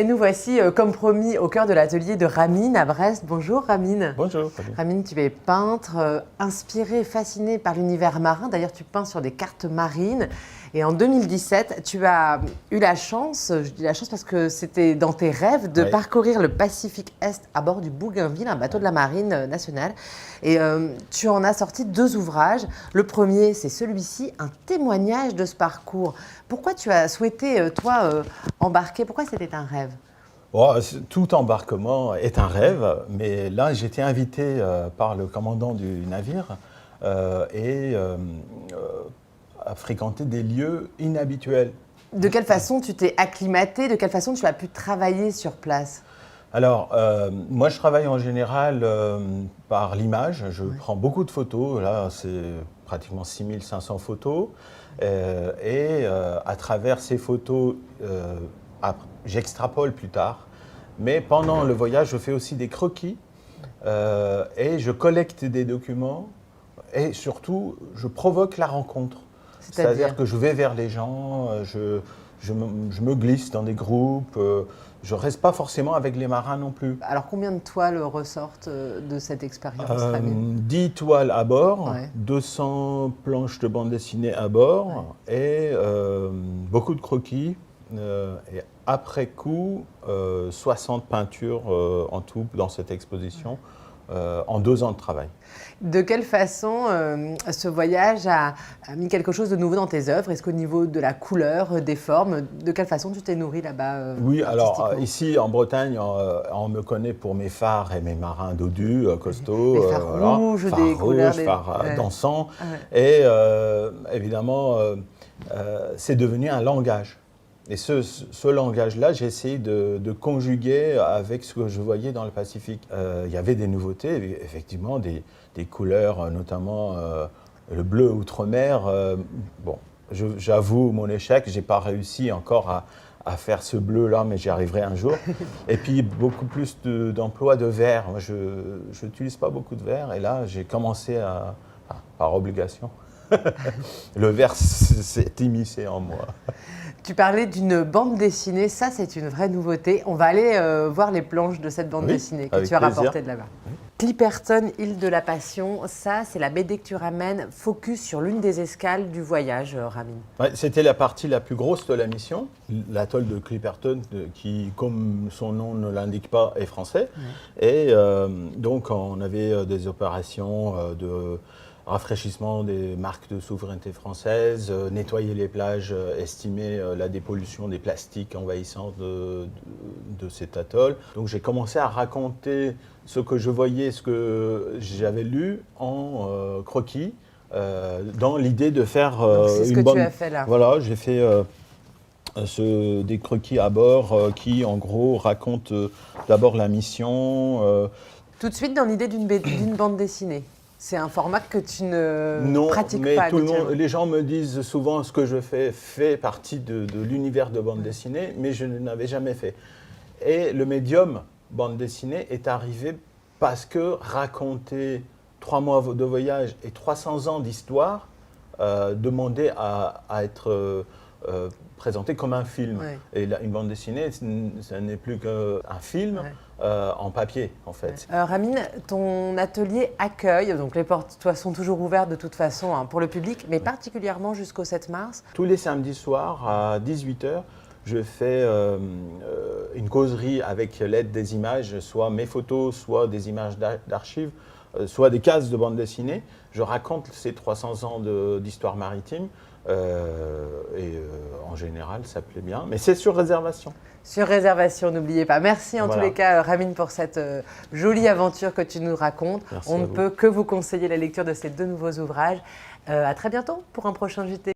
Et nous voici, comme promis, au cœur de l'atelier de Ramine à Brest. Bonjour Ramine. Bonjour. Ramine, tu es peintre, inspiré, fasciné par l'univers marin. D'ailleurs, tu peins sur des cartes marines. Et en 2017, tu as eu la chance, je dis la chance parce que c'était dans tes rêves, de parcourir le Pacifique Est à bord du Bougainville, un bateau de la Marine nationale. Et tu en as sorti 2 ouvrages. Le premier, c'est celui-ci, un témoignage de ce parcours. Pourquoi tu as souhaité, toi, embarquer? Pourquoi c'était un rêve? Oh, tout embarquement est un rêve, mais là j'étais invité par le commandant du navire à fréquenter des lieux inhabituels. De quelle façon tu t'es acclimaté? De quelle façon tu as pu travailler sur place? Alors, moi je travaille en général par l'image, je prends beaucoup de photos, là c'est pratiquement 6500 photos, à travers ces photos, j'extrapole plus tard, mais pendant le voyage je fais aussi des croquis et je collecte des documents et surtout je provoque la rencontre. C'est-à-dire que je vais vers les gens, je me glisse dans des groupes, je ne reste pas forcément avec les marins non plus. Alors combien de toiles ressortent de cette expérience, Ramine? 10 toiles à bord, 200 planches de bande dessinée à bord et beaucoup de croquis. Et après coup, 60 peintures en tout dans cette exposition. En 2 ans de travail. De quelle façon ce voyage a mis quelque chose de nouveau dans tes œuvres? Est-ce qu'au niveau de la couleur, des formes, de quelle façon tu t'es nourri là-bas? Oui, alors ici en Bretagne, on me connaît pour mes phares et mes marins dodus, costauds. Les phares rouges, des couleurs, phares dansants. Et évidemment, c'est devenu un langage. Et ce langage-là, j'ai essayé de conjuguer avec ce que je voyais dans le Pacifique. Il y avait des nouveautés, effectivement, des couleurs, notamment le bleu outre-mer. Bon, j'avoue mon échec, je n'ai pas réussi encore à faire ce bleu-là, mais j'y arriverai un jour. Et puis, beaucoup plus d'emploi de vert. Moi, je n'utilise pas beaucoup de vert, et là, j'ai commencé par obligation. Le vert s'est immiscé en moi. Tu parlais d'une bande dessinée, ça c'est une vraie nouveauté. On va aller voir les planches de cette bande dessinée que tu as rapportée de là-bas. Clipperton, île de la Passion, ça c'est la BD que tu ramènes, focus sur l'une des escales du voyage, Ramine. Ouais, c'était la partie la plus grosse de la mission, l'atoll de Clipperton, qui, comme son nom ne l'indique pas, est français. Et donc on avait des opérations de rafraîchissement des marques de souveraineté française, nettoyer les plages, estimer la dépollution des plastiques envahissants de cet atoll. Donc j'ai commencé à raconter ce que je voyais, ce que j'avais lu en croquis, dans l'idée de faire c'est ce que tu as fait là. Voilà, j'ai fait des croquis à bord qui, en gros, racontent d'abord la mission. Tout de suite dans l'idée d'une bande dessinée. C'est un format que tu ne pratiques pas. Non, mais les gens me disent souvent ce que je fais fait partie de l'univers de bande dessinée, mais je ne l'avais jamais fait. Et le médium bande dessinée est arrivé parce que raconter 3 mois de voyage et 300 ans d'histoire demandait à être présenté comme un film. Et une bande dessinée, ce n'est plus qu'un film en papier, en fait. Ramine, ton atelier accueille, donc les portes sont toujours ouvertes de toute façon pour le public, mais particulièrement jusqu'au 7 mars. Tous les samedis soirs à 18h, je fais une causerie avec l'aide des images, soit mes photos, soit des images d'archives, soit des cases de bande dessinée. Je raconte ces 300 ans d'histoire maritime. En général, ça plaît bien, mais c'est sur réservation. Sur réservation, n'oubliez pas. Merci en tous les cas, Ramine, pour cette jolie aventure que tu nous racontes. Merci. On ne peut que vous conseiller la lecture de ces 2 nouveaux ouvrages. À très bientôt pour un prochain JT.